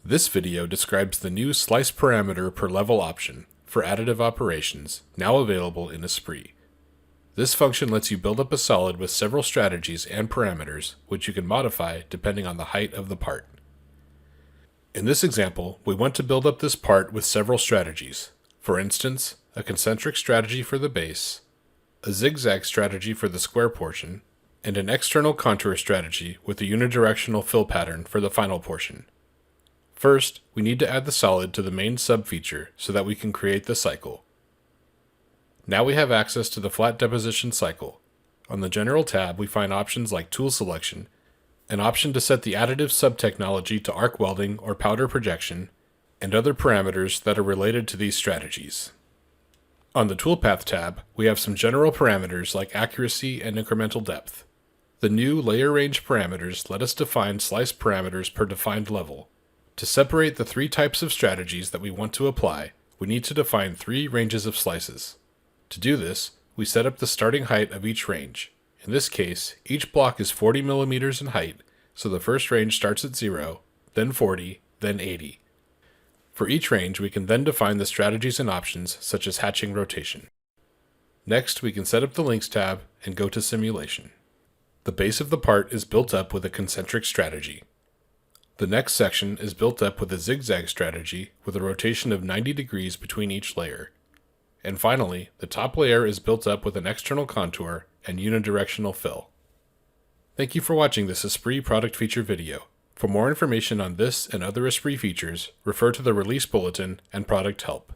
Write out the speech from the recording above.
This video describes the new slice parameter per level option for additive operations, now available in Esprit. This function lets you build up a solid with several strategies and parameters, which you can modify depending on the height of the part. In this example, we want to build up this part with several strategies. For instance, a concentric strategy for the base, a zigzag strategy for the square portion, and an external contour strategy with a unidirectional fill pattern for the final portion. First, we need to add the solid to the main subfeature so that we can create the cycle. Now we have access to the flat deposition cycle. On the General tab, we find options like Tool Selection, an option to set the additive subtechnology to arc welding or powder projection, and other parameters that are related to these strategies. On the Toolpath tab, we have some general parameters like accuracy and incremental depth. The new layer range parameters let us define slice parameters per defined level. To separate the three types of strategies that we want to apply, we need to define three ranges of slices. To do this, we set up the starting height of each range. In this case, each block is 40 millimeters in height, so the first range starts at 0, then 40, then 80. For each range, we can then define the strategies and options such as hatching rotation. Next, we can set up the Links tab and go to Simulation. The base of the part is built up with a concentric strategy. The next section is built up with a zigzag strategy with a rotation of 90 degrees between each layer. And finally, the top layer is built up with an external contour and unidirectional fill. Thank you for watching this Esprit product feature video. For more information on this and other Esprit features, refer to the release bulletin and product help.